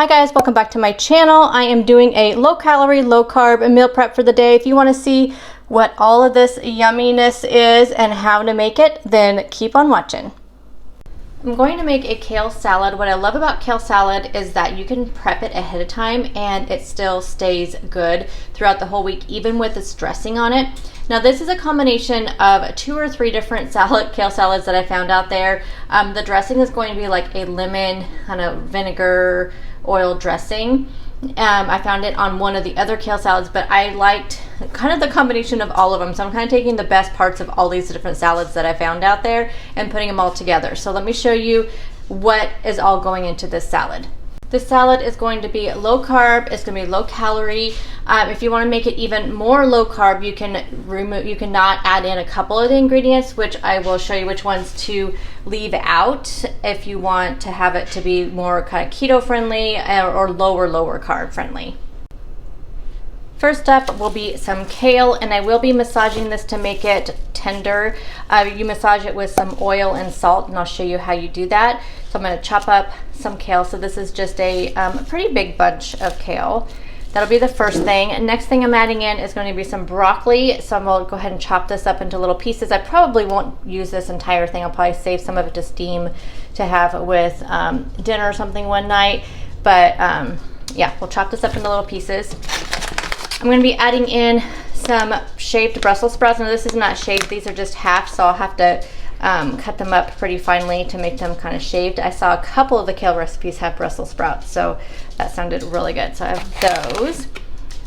Hi guys, welcome back to my channel. I am doing a low calorie, low carb meal prep for the day. If you want to see what all of this yumminess is and how to make it, then keep on watching. I'm going to make a kale salad. What I love about kale salad is that you can prep it ahead of time and it still stays good throughout the whole week, even with its dressing on it. Now this is a combination of 2 or 3 different kale salads that I found out there. The dressing is going to be like a lemon kind of vinegar oil dressing. I found it on one of the other kale salads, but I liked kind of the combination of all of them. So I'm kind of taking the best parts of all these different salads that I found out there and putting them all together. So let me show you what is all going into this salad. This salad is going to be low carb, it's going to be low calorie. If you want to make it even more low carb, you can not add in a couple of the ingredients, which I will show you which ones to leave out if you want to have it to be more kind of keto friendly or lower carb friendly. First up will be some kale, and I will be massaging this to make it tender. You massage it with some oil and salt, and I'll show you how you do that. So I'm going to chop up some kale. So this is just a pretty big bunch of kale. That'll be the first thing. Next thing I'm adding in is going to be some broccoli. So I'm going to go ahead and chop this up into little pieces. I probably won't use this entire thing. I'll probably save some of it to steam to have with dinner or something one night. But yeah, we'll chop this up into little pieces. I'm going to be adding in some shaved Brussels sprouts. Now this is not shaved, these are just half, so I'll have to cut them up pretty finely to make them kind of shaved. I saw a couple of the kale recipes have Brussels sprouts, so that sounded really good. So I have those.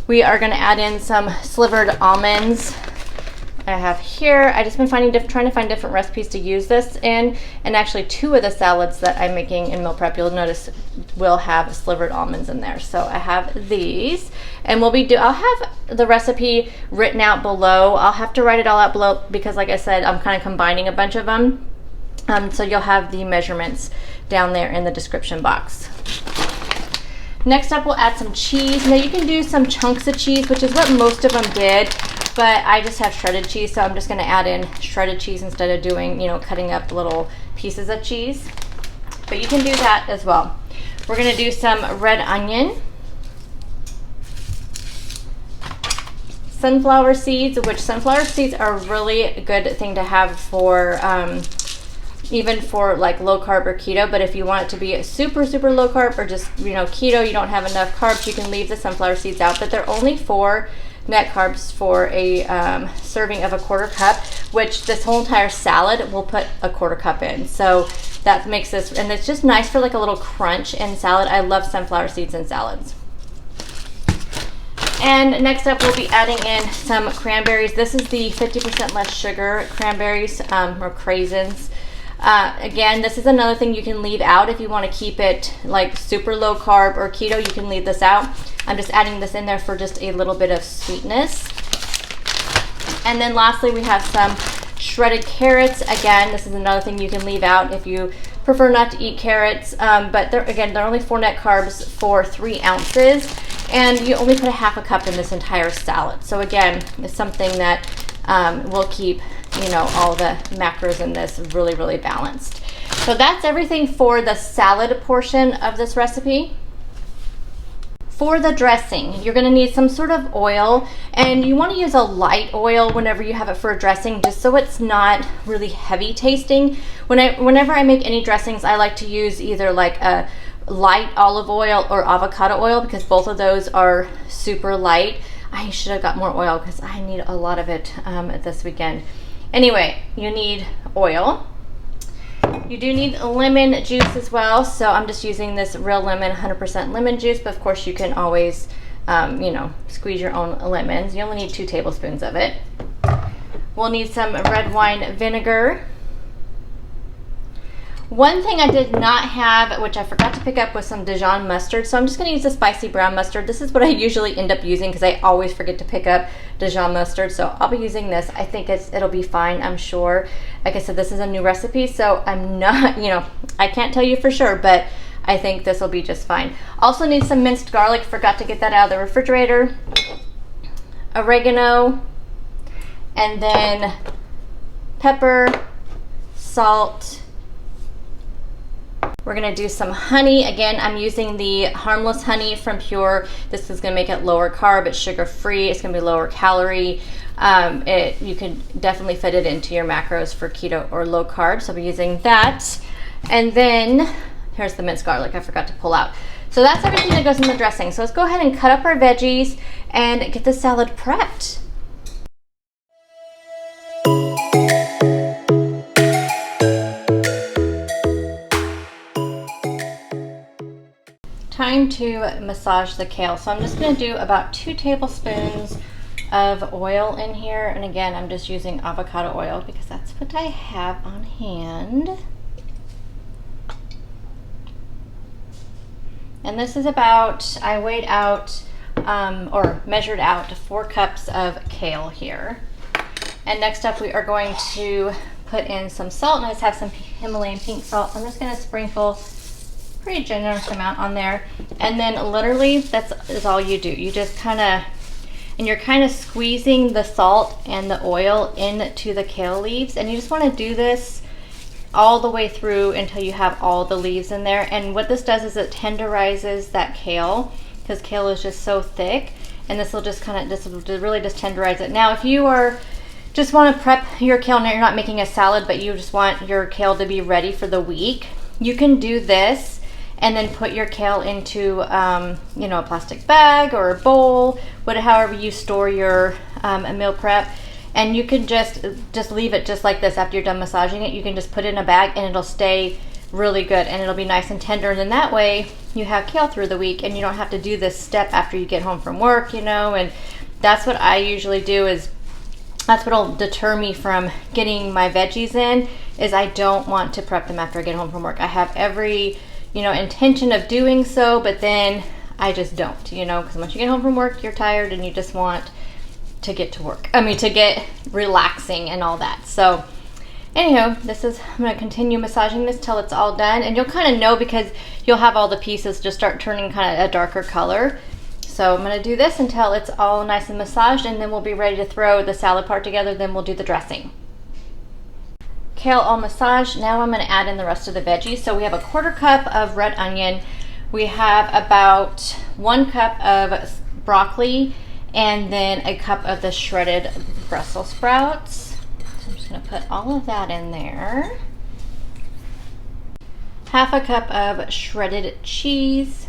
We are going to add in some slivered almonds. I have here, I just been trying to find different recipes to use this in, and actually 2 of the salads that I'm making in meal prep, you'll notice will have slivered almonds in there. So I have these, and I'll have the recipe written out below. I'll have to write it all out below because, like I said, I'm kind of combining a bunch of them. So you'll have the measurements down there in the description box. Next up, we'll add some cheese. Now you can do some chunks of cheese, which is what most of them did. But I just have shredded cheese, so I'm just going to add in shredded cheese instead of doing, cutting up little pieces of cheese. But you can do that as well. We're going to do some red onion, sunflower seeds, which sunflower seeds are a really good thing to have for even for like low carb or keto. But if you want it to be super low carb or just keto, you don't have enough carbs, you can leave the sunflower seeds out. But they're only 4 net carbs for a serving of a 1/4 cup, which this whole entire salad will put a 1/4 cup in. So that makes this, and it's just nice for like a little crunch in salad. I love sunflower seeds in salads. And next up, we'll be adding in some cranberries. This is the 50% less sugar cranberries or craisins. Again, this is another thing you can leave out if you want to keep it like super low carb or keto. You can leave this out. I'm just adding this in there for just a little bit of sweetness. And then lastly, we have some shredded carrots. Again, this is another thing you can leave out if you prefer not to eat carrots. But they're only 4 net carbs for 3 ounces. And you only put a 1/2 cup in this entire salad. So again, it's something that will keep all the macros in this really balanced. So that's everything for the salad portion of this recipe. For the dressing, you're going to need some sort of oil, and you want to use a light oil whenever you have it for a dressing, just so it's not really heavy tasting. Whenever I make any dressings, I like to use either like a light olive oil or avocado oil because both of those are super light. I should have got more oil because I need a lot of it this weekend. Anyway, you need oil. You do need lemon juice as well, so I'm just using this real lemon, 100% lemon juice, but of course you can always, squeeze your own lemons. You only need 2 tablespoons of it. We'll need some red wine vinegar. One thing I did not have, which I forgot to pick up, was some Dijon mustard. So I'm just going to use the spicy brown mustard. This is what I usually end up using because I always forget to pick up Dijon mustard. So I'll be using this. I think it'll be fine, I'm sure. Like I said, this is a new recipe, so I'm not, I can't tell you for sure, but I think this will be just fine. Also need some minced garlic. Forgot to get that out of the refrigerator. Oregano. And then pepper, salt, We're gonna do some honey. Again, I'm using the harmless honey from Pure. This is gonna make it lower carb, it's sugar-free, it's gonna be lower calorie. You can definitely fit it into your macros for keto or low carb, so I'll be using that. And then, here's the minced garlic I forgot to pull out. So that's everything that goes in the dressing. So let's go ahead and cut up our veggies and get the salad prepped. Time to massage the kale. So I'm just going to do about 2 tablespoons of oil in here. And again, I'm just using avocado oil because that's what I have on hand. And this is about, I weighed out or measured out 4 cups of kale here. And next up we are going to put in some salt, and I just have some Himalayan pink salt. I'm just going to sprinkle pretty generous amount on there, and then literally is all you do. You just kind of, and you're kind of squeezing the salt and the oil into the kale leaves, and you just want to do this all the way through until you have all the leaves in there. And what this does is it tenderizes that kale, because kale is just so thick, and this will just kind of really just tenderize it. Now if you are just want to prep your kale, now you're not making a salad but you just want your kale to be ready for the week, you can do this and then put your kale into you know, a plastic bag or a bowl, however you store your a meal prep, and you can just leave it just like this. After you're done massaging it, you can just put it in a bag and it'll stay really good, and it'll be nice and tender, and then that way you have kale through the week and you don't have to do this step after you get home from work, you know. And that's what I usually do, is that's what'll deter me from getting my veggies in, is I don't want to prep them after I get home from work. I have every, you know, intention of doing so, but then I just don't, you know, because once you get home from work, you're tired and you just want to get to work. I mean, to get relaxing and all that. So anyhow, I'm going to continue massaging this till it's all done, and you'll kind of know because you'll have all the pieces just start turning kind of a darker color. So I'm going to do this until it's all nice and massaged, and then we'll be ready to throw the salad part together. Then we'll do the dressing. Kale all massaged. Now I'm going to add in the rest of the veggies. So we have a 1/4 cup of red onion. We have about 1 cup of broccoli, and then a cup of the shredded Brussels sprouts. So I'm just going to put all of that in there. 1/2 cup of shredded cheese.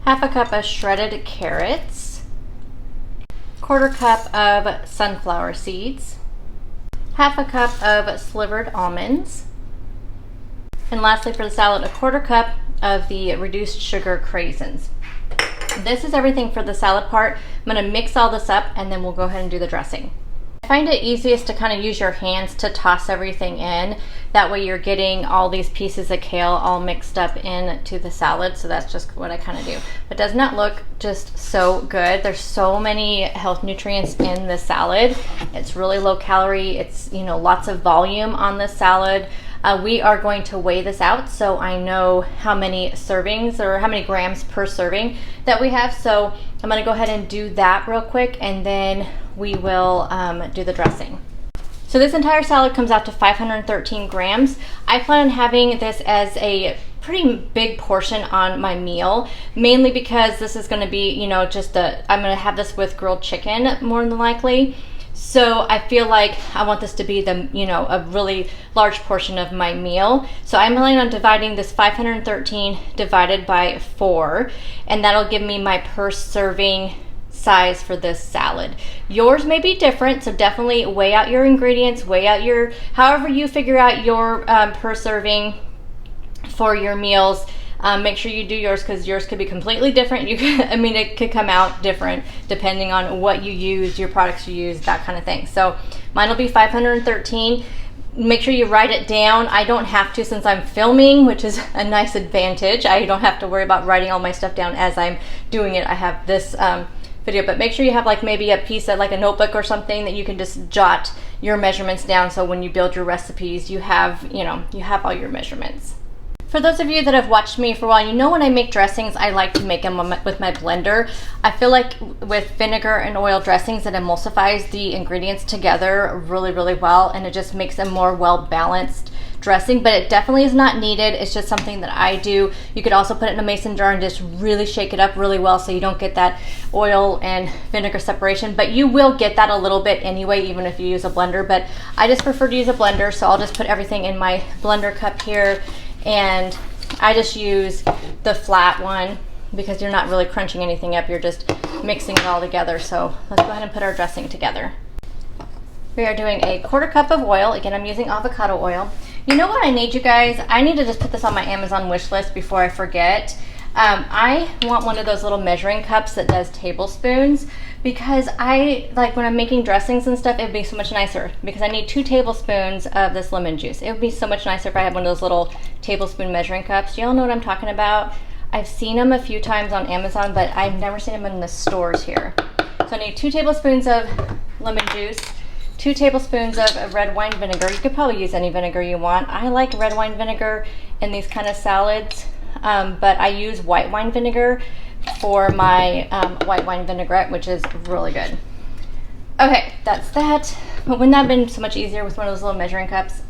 1/2 cup of shredded carrots. 1/4 cup of sunflower seeds. 1/2 cup of slivered almonds. And lastly for the salad, a 1/4 cup of the reduced sugar craisins. This is everything for the salad part. I'm going to mix all this up and then we'll go ahead and do the dressing. I find it easiest to kind of use your hands to toss everything in. That way you're getting all these pieces of kale all mixed up into the salad. So that's just what I kind of do. But does not look just so good. There's so many health nutrients in this salad. It's really low calorie. It's, you know, lots of volume on this salad. We are going to weigh this out so I know how many servings or how many grams per serving that we have. So I'm going to go ahead and do that real quick, and then we will do the dressing. So this entire salad comes out to 513 grams. I plan on having this as a pretty big portion on my meal, mainly because this is going to be, you know, I'm going to have this with grilled chicken more than likely. So I feel like I want this to be the, you know, a really large portion of my meal. So I'm planning on dividing this 513 divided by 4, and that'll give me my per serving size for this salad. Yours may be different, so definitely weigh out your ingredients, weigh out your, however you figure out your per serving for your meals. Make sure you do yours, because yours could be completely different. You could, I mean, it could come out different depending on what you use, your products you use, that kind of thing. So mine will be 513. Make sure you write it down. I don't have to, since I'm filming, which is a nice advantage. I don't have to worry about writing all my stuff down as I'm doing it. I have this video, but make sure you have like maybe a piece of like a notebook or something that you can just jot your measurements down, so when you build your recipes, you have, you know, you have all your measurements. For those of you that have watched me for a while, you know when I make dressings, I like to make them with my blender. I feel like with vinegar and oil dressings, it emulsifies the ingredients together really, really well, and it just makes a more well-balanced dressing, but it definitely is not needed. It's just something that I do. You could also put it in a mason jar and just really shake it up really well so you don't get that oil and vinegar separation, but you will get that a little bit anyway, even if you use a blender. But I just prefer to use a blender, so I'll just put everything in my blender cup here, and I just use the flat one because you're not really crunching anything up, you're just mixing it all together. So let's go ahead and put our dressing together. We are doing a 1/4 cup of oil. Again, I'm using avocado oil. You know what I need, you guys? I need to just put this on my Amazon wish list before I forget. I want one of those little measuring cups that does tablespoons, because I like when I'm making dressings and stuff, it would be so much nicer because I need 2 tablespoons of this lemon juice. It would be so much nicer if I had one of those little tablespoon measuring cups. Do y'all know what I'm talking about? I've seen them a few times on Amazon, but I've never seen them in the stores here. So I need 2 tablespoons of lemon juice, 2 tablespoons of red wine vinegar. You could probably use any vinegar you want. I like red wine vinegar in these kind of salads, but I use white wine vinegar for my white wine vinaigrette, which is really good. Okay, that's that. But wouldn't that have been so much easier with one of those little measuring cups?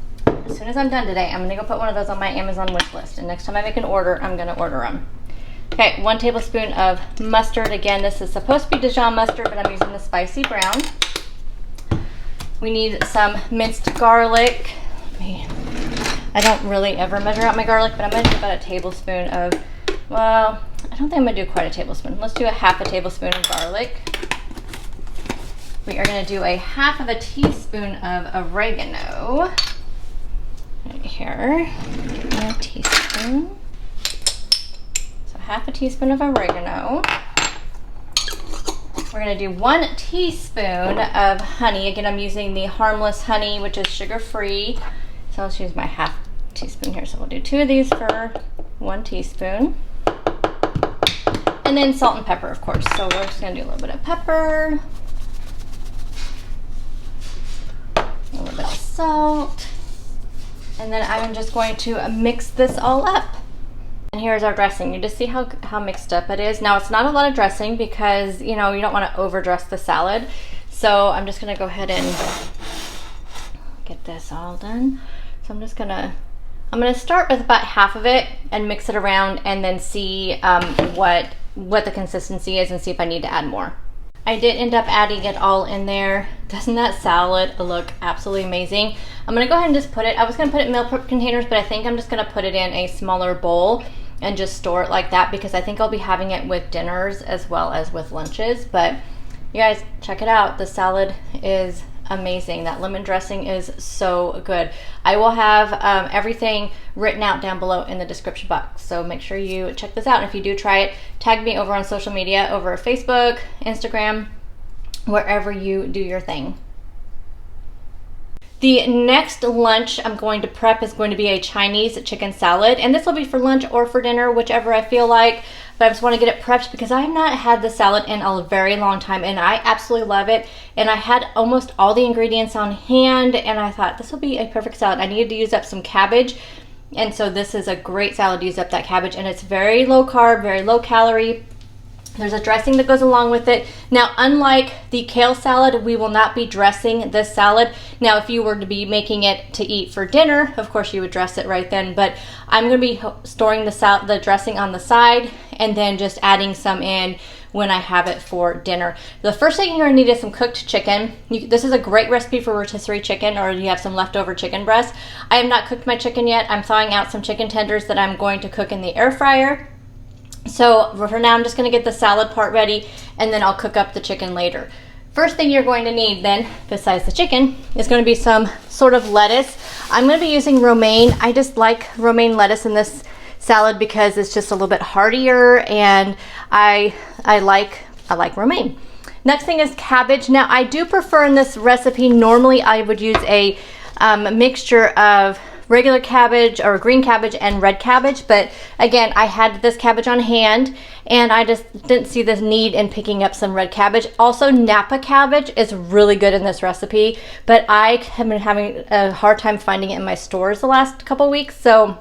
As soon as I'm done today, I'm gonna go put one of those on my Amazon wish list, and next time I make an order, I'm gonna order them. Okay, 1 tablespoon of mustard. Again, this is supposed to be Dijon mustard, but I'm using the spicy brown. We need some minced garlic. I don't really ever measure out my garlic, but I'm gonna do about a tablespoon of, well, I don't think I'm gonna do quite a tablespoon. Let's do a 1/2 tablespoon of garlic. We are gonna do a 1/2 teaspoon of oregano. Right here, a teaspoon. So 1/2 teaspoon of oregano. We're gonna do 1 teaspoon of honey. Again, I'm using the harmless honey, which is sugar-free. So I'll use my 1/2 teaspoon here. So we'll do 2 of these for 1 teaspoon. And then salt and pepper, of course. So we're just gonna do a little bit of pepper, a little bit of salt, and then I'm just going to mix this all up. And here's our dressing. You just see how mixed up it is. Now, it's not a lot of dressing because, you know, you don't want to overdress the salad. So I'm just going to go ahead and get this all done. So I'm going to start with about 1/2 of it and mix it around, and then see what the consistency is and see if I need to add more. I did end up adding it all in there. Doesn't that salad look absolutely amazing? I'm gonna go ahead and just put it, I was gonna put it in meal prep containers, but I think I'm just gonna put it in a smaller bowl and just store it like that, because I think I'll be having it with dinners as well as with lunches. But you guys, check it out. The salad is amazing. That lemon dressing is so good. I will have everything written out down below in the description box, so make sure you check this out. And if you do try it, tag me over on social media, over Facebook, Instagram, wherever you do your thing. The next lunch I'm going to prep is going to be a Chinese chicken salad, and this will be for lunch or for dinner, whichever I feel like. But I just want to get it prepped because I have not had the salad in a very long time, and I absolutely love it. And I had almost all the ingredients on hand, and I thought this will be a perfect salad. I needed to use up some cabbage, and so this is a great salad to use up that cabbage. And it's very low carb, very low calorie. There's a dressing that goes along with it. Now, unlike the kale salad, we will not be dressing this salad. Now, if you were to be making it to eat for dinner, of course you would dress it right then, but I'm gonna be storing the dressing on the side and then just adding some in when I have it for dinner. The first thing you're gonna need is some cooked chicken. This is a great recipe for rotisserie chicken, or you have some leftover chicken breast. I have not cooked my chicken yet. I'm thawing out some chicken tenders that I'm going to cook in the air fryer. So for now, I'm just gonna get the salad part ready, and then I'll cook up the chicken later. First thing you're going to need then, besides the chicken, is gonna be some sort of lettuce. I'm gonna be using romaine. I just like romaine lettuce in this salad because it's just a little bit heartier, and I like romaine. Next thing is cabbage. Now, I do prefer in this recipe, normally I would use a mixture of regular cabbage or green cabbage and red cabbage, but again, I had this cabbage on hand and I just didn't see this need in picking up some red cabbage. Also, Napa cabbage is really good in this recipe, but I have been having a hard time finding it in my stores the last couple weeks, so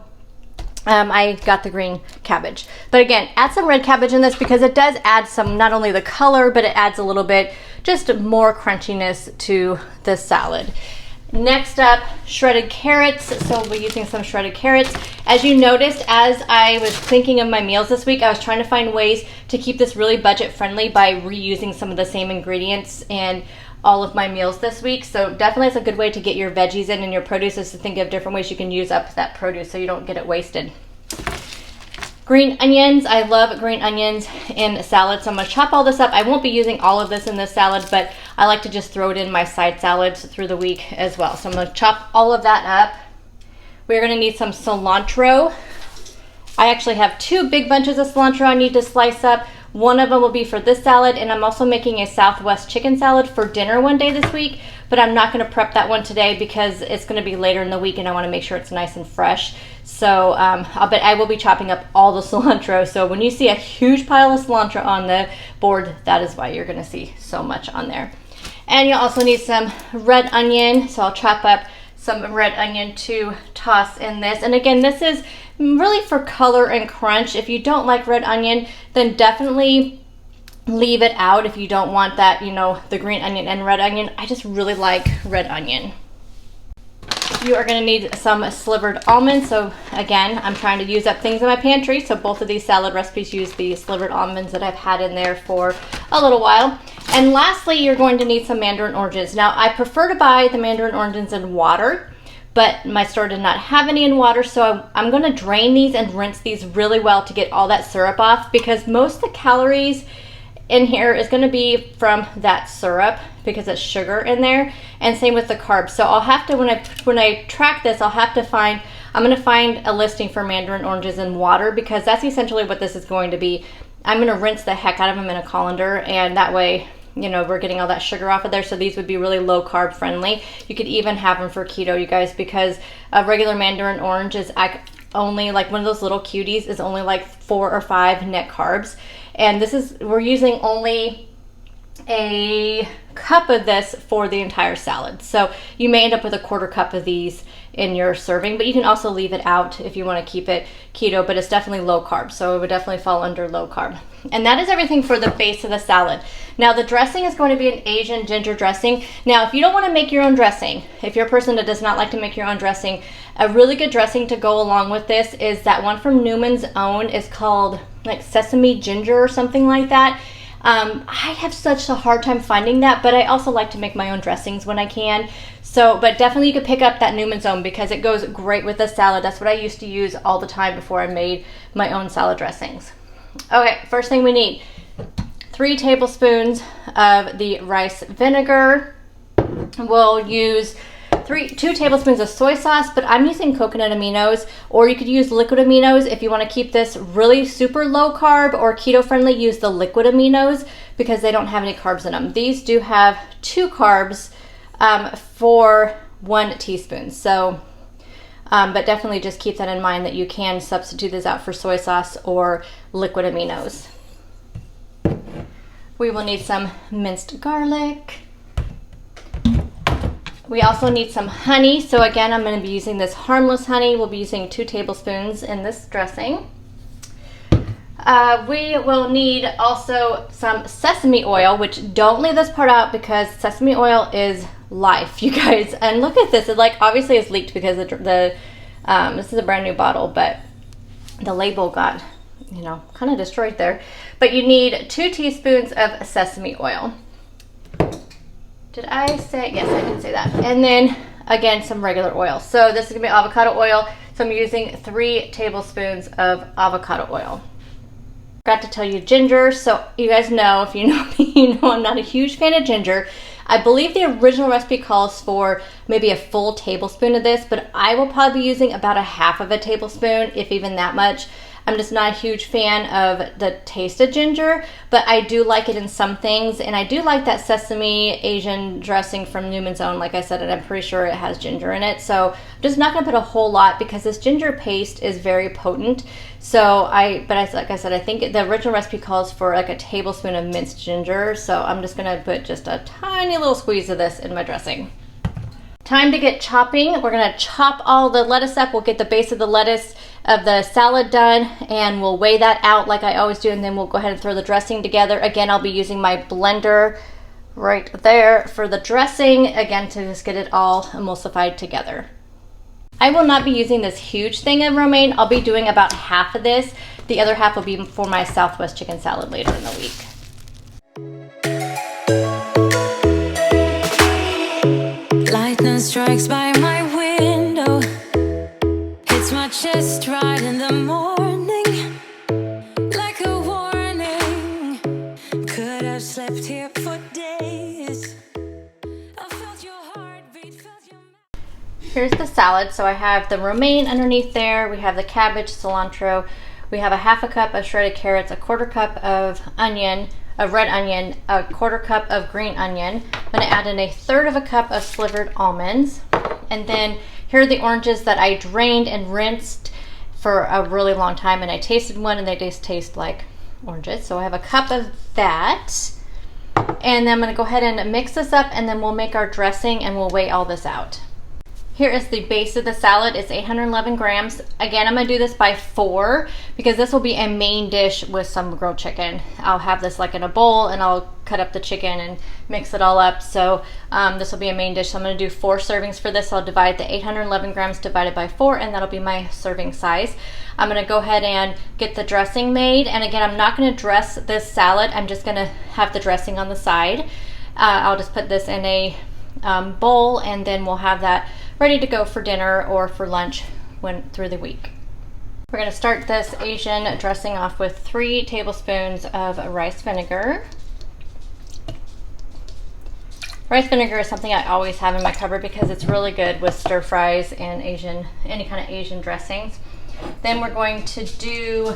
I got the green cabbage. But again, add some red cabbage in this because it does add some, not only the color, but it adds a little bit just more crunchiness to the salad. Next up, shredded carrots. So we'll be using some shredded carrots. As you noticed, as I was thinking of my meals this week, I was trying to find ways to keep this really budget friendly by reusing some of the same ingredients in all of my meals this week. So definitely it's a good way to get your veggies in and your produce, is to think of different ways you can use up that produce so you don't get it wasted. Green onions. I love green onions in salad, so I'm going to chop all this up. I won't be using all of this in this salad, but I like to just throw it in my side salads through the week as well. So I'm going to chop all of that up. We're going to need some cilantro. I actually have 2 big bunches of cilantro I need to slice up. One of them will be for this salad, and I'm also making a Southwest chicken salad for dinner one day this week, but I'm not going to prep that one today because it's going to be later in the week and I want to make sure it's nice and fresh. So but I will be chopping up all the cilantro. So when you see a huge pile of cilantro on the board, that is why you're going to see so much on there. And you'll also need some red onion. So I'll chop up some red onion to toss in this. And again, this is really for color and crunch. If you don't like red onion, then definitely leave it out if you don't want that, you know, the green onion and red onion. I just really like red onion. You are going to need some slivered almonds. So again, I'm trying to use up things in my pantry. So both of these salad recipes use the slivered almonds that I've had in there for a little while. And lastly, you're going to need some mandarin oranges. Now, I prefer to buy the mandarin oranges in water, but my store did not have any in water. So I'm going to drain these and rinse these really well to get all that syrup off, because most of the calories in here is going to be from that syrup because it's sugar in there, and same with the carbs. So I'll have to, when I track this, I'm going to find a listing for mandarin oranges in water, because that's essentially what this is going to be. I'm going to rinse the heck out of them in a colander, and that way, you know, we're getting all that sugar off of there. So these would be really low carb friendly. You could even have them for keto, you guys, because a regular mandarin orange is only like one of those little cuties, is only like 4 or 5 net carbs. And this is, we're using only a cup of this for the entire salad. So you may end up with a 1/4 cup of these in your serving, but you can also leave it out if you want to keep it keto, but it's definitely low carb. So it would definitely fall under low carb. And that is everything for the base of the salad. Now the dressing is going to be an Asian ginger dressing. Now, if you don't want to make your own dressing, if you're a person that does not like to make your own dressing, a really good dressing to go along with this is that one from Newman's Own. Is called like sesame ginger or something like that. I have such a hard time finding that, but I also like to make my own dressings when I can. So, but definitely you could pick up that Newman's Own because it goes great with the salad. That's what I used to use all the time before I made my own salad dressings. Okay, first thing we need, 3 tablespoons of the rice vinegar. We'll use 2 tablespoons of soy sauce, but I'm using coconut aminos, or you could use liquid aminos. If you want to keep this really super low carb or keto friendly, use the liquid aminos because they don't have any carbs in them. These do have 2 carbs for 1 teaspoon. So, but definitely just keep that in mind that you can substitute this out for soy sauce or liquid aminos. We will need some minced garlic. We also need some honey. So again, I'm going to be using this harmless honey. We'll be using 2 tablespoons in this dressing. We will need also some sesame oil, which don't leave this part out because sesame oil is life, you guys. And look at this. It like obviously is leaked because this is a brand new bottle, but the label got, you know, kind of destroyed there. But you need 2 teaspoons of sesame oil. Did I say? Yes, I did say that. And then again, some regular oil. So this is gonna be avocado oil. So I'm using 3 tablespoons of avocado oil. Forgot to tell you ginger. So you guys know, if you know me, you know I'm not a huge fan of ginger. I believe the original recipe calls for maybe a full tablespoon of this, but I will probably be using about 1/2 of a tablespoon, if even that much. I'm just not a huge fan of the taste of ginger, but I do like it in some things, and I do like that sesame Asian dressing from Newman's Own, like I said, and I'm pretty sure it has ginger in it. So I'm just not gonna put a whole lot because this ginger paste is very potent. So like I said, I think the original recipe calls for like a tablespoon of minced ginger. So I'm just gonna put just a tiny little squeeze of this in my dressing. Time to get chopping. We're gonna chop all the lettuce up. We'll get the base of the lettuce of the salad done, and we'll weigh that out like I always do, and then we'll go ahead and throw the dressing together. Again, I'll be using my blender right there for the dressing, again, to just get it all emulsified together. I will not be using this huge thing of romaine. I'll be doing about half of this. The other half will be for my Southwest chicken salad later in the week. Lightning strikes by my window, hits my chest right in the morning, like a warning. Could have slept here for days. I felt your heartbeat, felt your... Here's the salad. So I have the romaine underneath there. We have the cabbage, cilantro. We have a half a cup of shredded carrots, a quarter cup of onion, of red onion, a quarter cup of green onion. I'm going to add in a third of a cup of slivered almonds. And then here are the oranges that I drained and rinsed for a really long time. And I tasted one and they just taste like oranges. So I have a cup of that. And then I'm going to go ahead and mix this up, and then we'll make our dressing and we'll weigh all this out. Here is the base of the salad. It's 811 grams. Again, I'm gonna do this by 4 because this will be a main dish with some grilled chicken. I'll have this like in a bowl and I'll cut up the chicken and mix it all up. So this will be a main dish. So I'm gonna do 4 servings for this. I'll divide the 811 grams divided by 4, and that'll be my serving size. I'm gonna go ahead and get the dressing made. And again, I'm not gonna dress this salad. I'm just gonna have the dressing on the side. I'll just put this in a bowl, and then we'll have that ready to go for dinner or for lunch through the week. We're going to start this Asian dressing off with 3 tablespoons of rice vinegar. Rice vinegar is something I always have in my cupboard because it's really good with stir fries and any kind of Asian dressings. Then we're going to do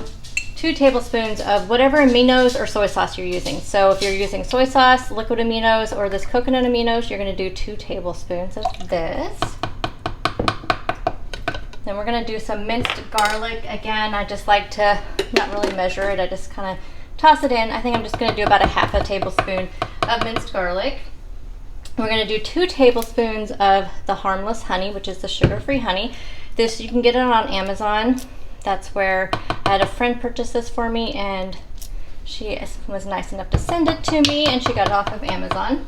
2 tablespoons of whatever aminos or soy sauce you're using. So if you're using soy sauce, liquid aminos, or this coconut aminos, you're going to do 2 tablespoons of this. Then we're going to do some minced garlic. Again, I just like to not really measure it. I just kind of toss it in. I think I'm just going to do about a half a tablespoon of minced garlic. We're going to do 2 tablespoons of the harmless honey, which is the sugar-free honey. This, you can get it on Amazon. That's where I had a friend purchase this for me, and she was nice enough to send it to me, and she got it off of Amazon.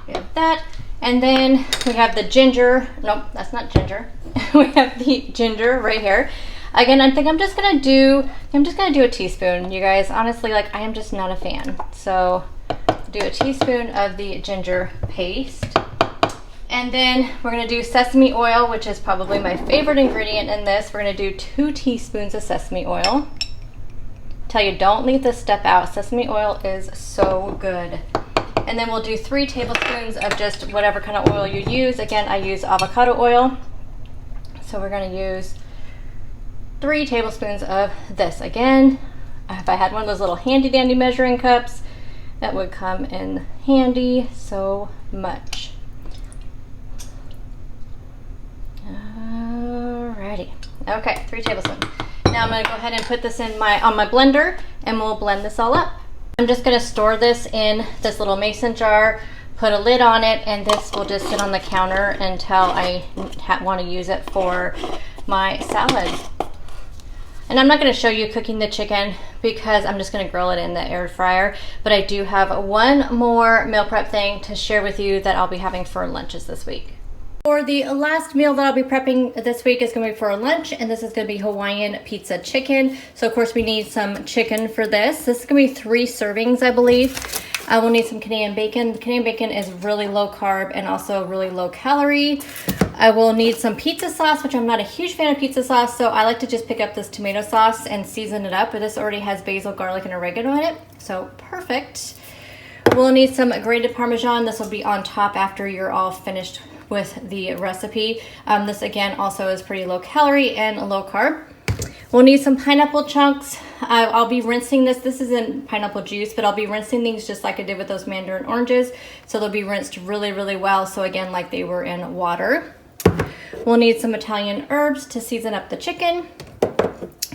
We have that. And then we have the ginger. Nope, that's not ginger. We have the ginger right here. Again, I think I'm just gonna do a teaspoon, you guys. Honestly, like, I am just not a fan. So do a teaspoon of the ginger paste. And then we're gonna do sesame oil, which is probably my favorite ingredient in this. We're gonna do 2 teaspoons of sesame oil. Tell you, don't leave this step out. Sesame oil is so good. And then we'll do 3 tablespoons of just whatever kind of oil you use. Again, I use avocado oil. So we're gonna use 3 tablespoons of this. Again, if I had one of those little handy dandy measuring cups, that would come in handy so much. Alrighty, okay, 3 tablespoons. Now I'm gonna go ahead and put this in on my blender, and we'll blend this all up. I'm just gonna store this in this little mason jar, put a lid on it, and this will just sit on the counter until I want to use it for my salad. And I'm not going to show you cooking the chicken because I'm just going to grill it in the air fryer, but I do have one more meal prep thing to share with you that I'll be having for lunches this week. For the last meal that I'll be prepping this week is going to be for lunch, and this is going to be Hawaiian pizza chicken. So of course we need some chicken for this. This is going to be 3 servings, I believe. We'll need some Canadian bacon. Canadian bacon is really low carb and also really low calorie. I will need some pizza sauce, which I'm not a huge fan of pizza sauce, so I like to just pick up this tomato sauce and season it up. But this already has basil, garlic, and oregano in it, so perfect. We'll need some grated Parmesan. This will be on top after you're all finished with the recipe. This again also is pretty low calorie and low carb. We'll need some pineapple chunks. I'll be rinsing this. This isn't pineapple juice, but I'll be rinsing these just like I did with those mandarin oranges. So they'll be rinsed really, really well. So again, like they were in water. We'll need some Italian herbs to season up the chicken.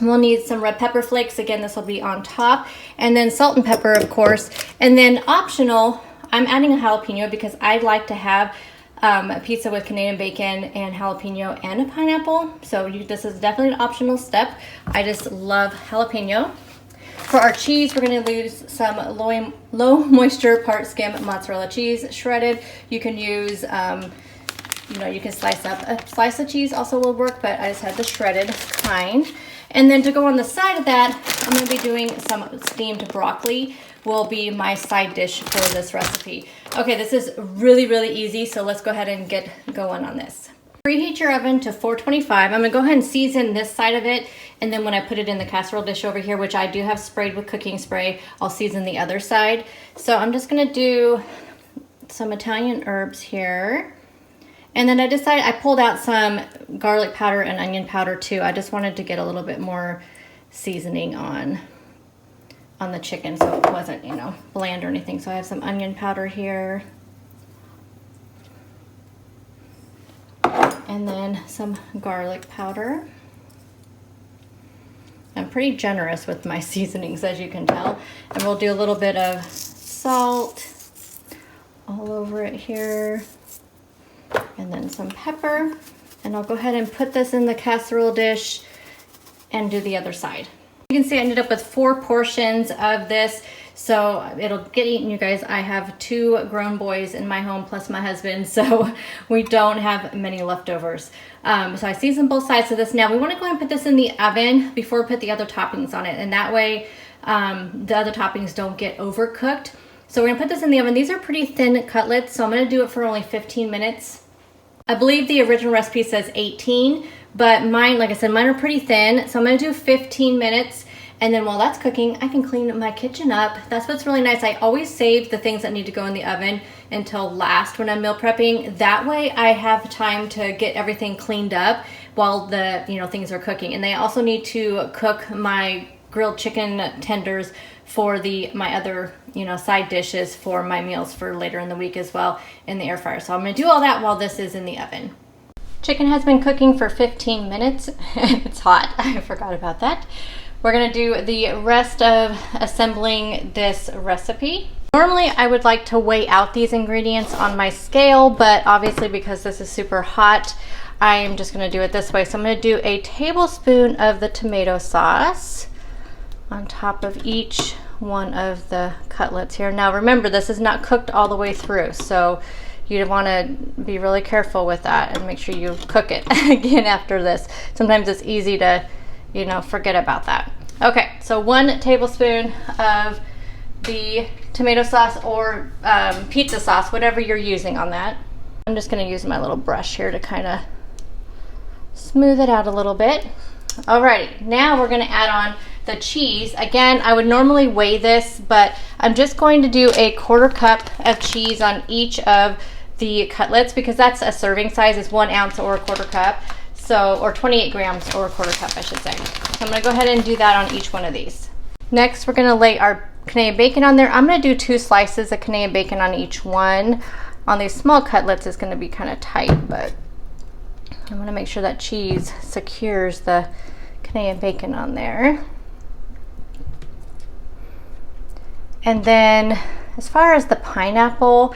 We'll need some red pepper flakes. Again, this will be on top. And then salt and pepper, of course. And then optional, I'm adding a jalapeno because I like to have a pizza with Canadian bacon and jalapeno and a pineapple. So this is definitely an optional step. I just love jalapeno. For our cheese, we're going to use some low moisture part skim mozzarella cheese shredded. You can use, you can slice up a slice of cheese also will work, but I just had the shredded kind. And then to go on the side of that, I'm going to be doing some steamed broccoli. Will be my side dish for this recipe. Okay, this is really, really easy, so let's go ahead and get going on this. Preheat your oven to 425. I'm gonna go ahead and season this side of it, and then when I put it in the casserole dish over here, which I do have sprayed with cooking spray, I'll season the other side. So I'm just gonna do some Italian herbs here. And then I pulled out some garlic powder and onion powder too. I just wanted to get a little bit more seasoning on the chicken so it wasn't, bland or anything. So I have some onion powder here. And then some garlic powder. I'm pretty generous with my seasonings, as you can tell. And we'll do a little bit of salt all over it here. And then some pepper. And I'll go ahead and put this in the casserole dish and do the other side. You can see I ended up with 4 portions of this, so it'll get eaten, you guys. I have 2 grown boys in my home plus my husband, so we don't have many leftovers. So I seasoned both sides of this. Now we want to go and put this in the oven before we put the other toppings on it, and that way the other toppings don't get overcooked. So we're gonna put this in the oven. These are pretty thin cutlets, so I'm gonna do it for only 15 minutes. I believe the original recipe says 18, but mine, like I said, mine are pretty thin. So I'm gonna do 15 minutes. And then while that's cooking, I can clean my kitchen up. That's what's really nice. I always save the things that need to go in the oven until last when I'm meal prepping. That way I have time to get everything cleaned up while the things are cooking. And they also need to cook my grilled chicken tenders for my other side dishes for my meals for later in the week as well in the air fryer. So I'm gonna do all that while this is in the oven. Chicken has been cooking for 15 minutes. It's hot, I forgot about that. We're gonna do the rest of assembling this recipe. Normally I would like to weigh out these ingredients on my scale, but obviously because this is super hot, I am just gonna do it this way. So I'm gonna do a tablespoon of the tomato sauce on top of each one of the cutlets here. Now remember, this is not cooked all the way through, so you want to be really careful with that and make sure you cook it again after this. Sometimes it's easy to forget about that. Okay, so 1 tablespoon of the tomato sauce or pizza sauce, whatever you're using on that. I'm just gonna use my little brush here to kind of smooth it out a little bit. Alrighty, now we're gonna add on the cheese. Again, I would normally weigh this, but I'm just going to do a 1/4 cup of cheese on each of the cutlets because that's a serving size. Is 1 ounce or a 1/4 cup. So, or 28 grams or a 1/4 cup, I should say. So I'm gonna go ahead and do that on each one of these. Next, we're gonna lay our Canadian bacon on there. I'm gonna do 2 slices of Canadian bacon on each one. On these small cutlets, it's gonna be kind of tight, but I wanna make sure that cheese secures the Canadian bacon on there. And then, as far as the pineapple,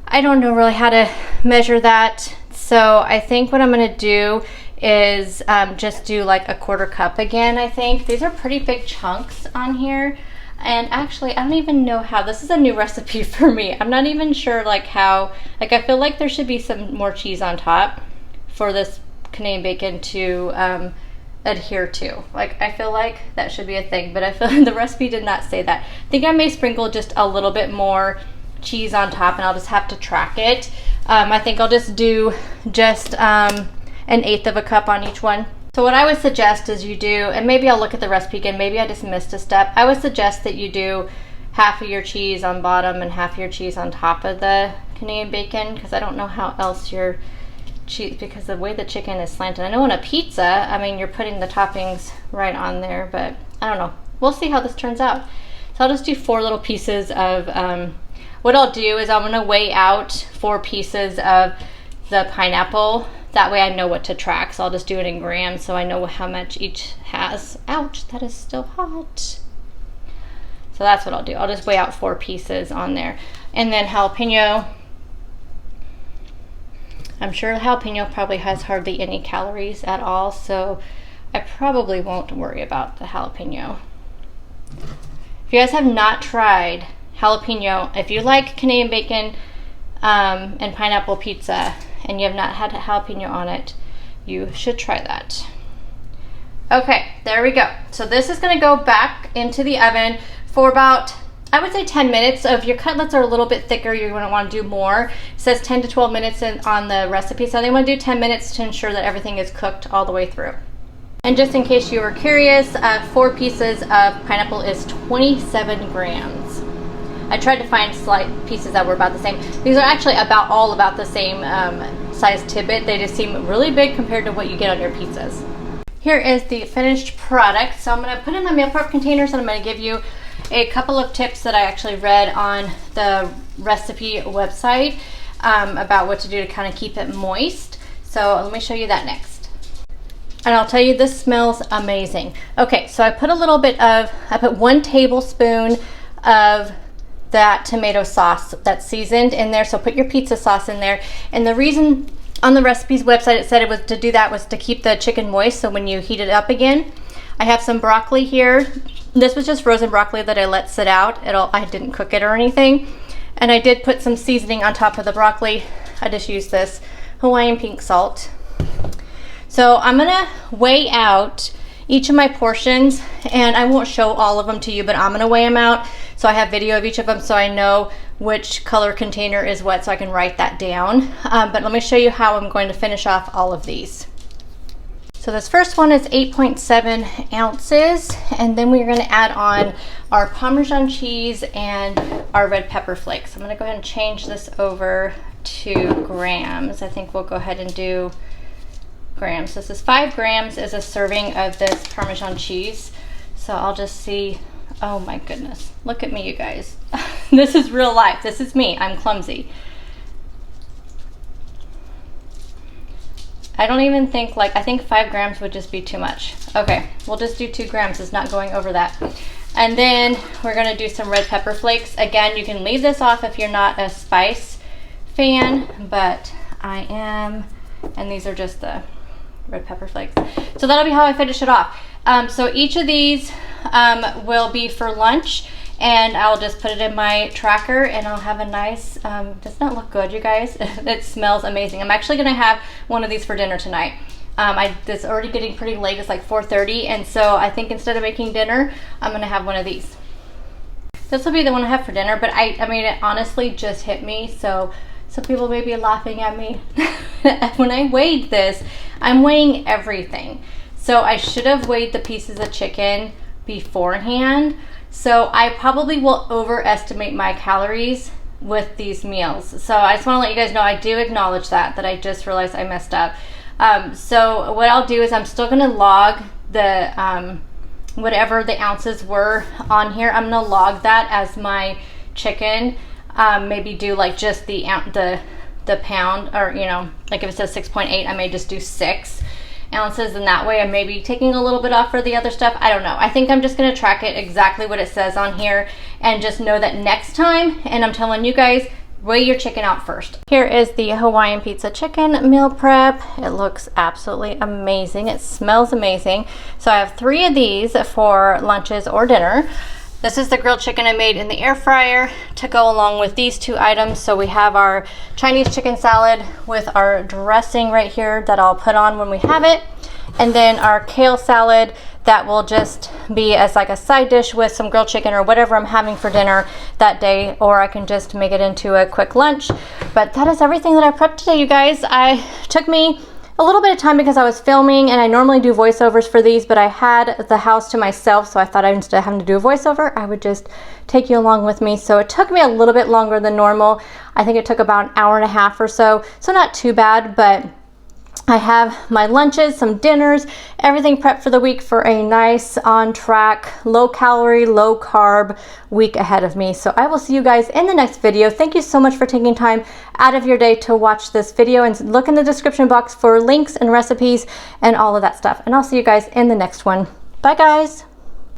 I don't know really how to measure that. So I think what I'm gonna do is just do like a 1/4 cup again, I think. These are pretty big chunks on here. And actually, I don't even know how, this is a new recipe for me. I'm not even sure how, I feel like there should be some more cheese on top for this Canadian bacon to adhere to. I feel like that should be a thing, but I feel the recipe did not say that. I think I may sprinkle just a little bit more cheese on top and I'll just have to track it. I think I'll just do just 1/8 of a cup on each one. So what I would suggest is you do, and maybe I'll look at the recipe again, maybe I just missed a step. I would suggest that you do half of your cheese on bottom and half of your cheese on top of the Canadian bacon, because I don't know how else your cheese, because the way the chicken is slanted. I know on a pizza, I mean, you're putting the toppings right on there, but I don't know. We'll see how this turns out. So I'll just do 4 little pieces of, what I'll do is I'm gonna weigh out 4 pieces of the pineapple. That way I know what to track. So I'll just do it in grams so I know how much each has. Ouch, that is still hot. So that's what I'll do. I'll just weigh out 4 pieces on there. And then jalapeno. I'm sure jalapeno probably has hardly any calories at all, so I probably won't worry about the jalapeno. If you guys have not tried jalapeno, if you like Canadian bacon and pineapple pizza and you have not had jalapeno on it, you should try that. Okay, there we go. So this is gonna go back into the oven for about, I would say 10 minutes. So if your cutlets are a little bit thicker, you're gonna wanna do more. It says 10 to 12 minutes on the recipe, so they wanna do 10 minutes to ensure that everything is cooked all the way through. And just in case you were curious, 4 pieces of pineapple is 27 grams. I tried to find slight pieces that were about the same. These are actually all about the same size tidbit. They just seem really big compared to what you get on your pizzas. Here is the finished product. So I'm gonna put it in my meal prep containers and I'm gonna give you a couple of tips that I actually read on the recipe website about what to do to kind of keep it moist. So let me show you that next. And I'll tell you, this smells amazing. Okay, so I put 1 tablespoon of that tomato sauce that's seasoned in there. So put your pizza sauce in there. And the reason on the recipes website it said it was to do that was to keep the chicken moist, so when you heat it up again. I have some broccoli here. This was just frozen broccoli that I let sit out. I didn't cook it or anything. And I did put some seasoning on top of the broccoli. I just used this Hawaiian pink salt. So I'm gonna weigh out each of my portions, and I won't show all of them to you, but I'm gonna weigh them out so I have video of each of them so I know which color container is what, so I can write that down. But let me show you how I'm going to finish off all of these. So this first one is 8.7 ounces, and then we're going to add on our Parmesan cheese and our red pepper flakes. I'm going to go ahead and change this over to grams. I think we'll go ahead and do grams. This is 5 grams is a serving of this Parmesan cheese. So I'll just see. Oh my goodness, look at me, you guys. This is real life. This is me. I'm clumsy. I don't even think, I think 5 grams would just be too much. Okay, we'll just do 2 grams. It's not going over that. And then we're gonna do some red pepper flakes. Again, you can leave this off if you're not a spice fan, but I am, and these are just the red pepper flakes. So that'll be how I finish it off. So each of these will be for lunch, and I'll just put it in my tracker and I'll have a nice, does not look good, you guys. It smells amazing. I'm actually gonna have one of these for dinner tonight. It's already getting pretty late, it's like 4:30, and so I think instead of making dinner, I'm gonna have one of these. This will be the one I have for dinner, but I mean, it honestly just hit me, so some people may be laughing at me. When I weighed this, I'm weighing everything. So I should have weighed the pieces of chicken beforehand. So I probably will overestimate my calories with these meals. So I just want to let you guys know, I do acknowledge that I just realized I messed up. So what I'll do is I'm still going to log the whatever the ounces were on here. I'm going to log that as my chicken. Maybe do like just the pound, or like if it says 6.8, I may just do 6 ounces, and that way I may be taking a little bit off for the other stuff. I don't know. I think I'm just going to track it exactly what it says on here, and just know that next time, and I'm telling you guys, weigh your chicken out first. Here is the Hawaiian pizza chicken meal prep. It looks absolutely amazing. It smells amazing. So I have 3 of these for lunches or dinner. This is the grilled chicken I made in the air fryer to go along with these 2 items. So we have our Chinese chicken salad with our dressing right here that I'll put on when we have it. And then our kale salad that will just be as like a side dish with some grilled chicken or whatever I'm having for dinner that day, or I can just make it into a quick lunch. But that is everything that I prepped today, you guys. Took me a little bit of time because I was filming, and I normally do voiceovers for these, but I had the house to myself, so I thought instead of having to do a voiceover, I would just take you along with me. So it took me a little bit longer than normal. I think it took about an hour and a half or so, so not too bad, but I have my lunches, some dinners, everything prepped for the week for a nice, on track, low calorie, low carb week ahead of me. So I will see you guys in the next video. Thank you so much for taking time out of your day to watch this video, and look in the description box for links and recipes and all of that stuff. And I'll see you guys in the next one. Bye guys.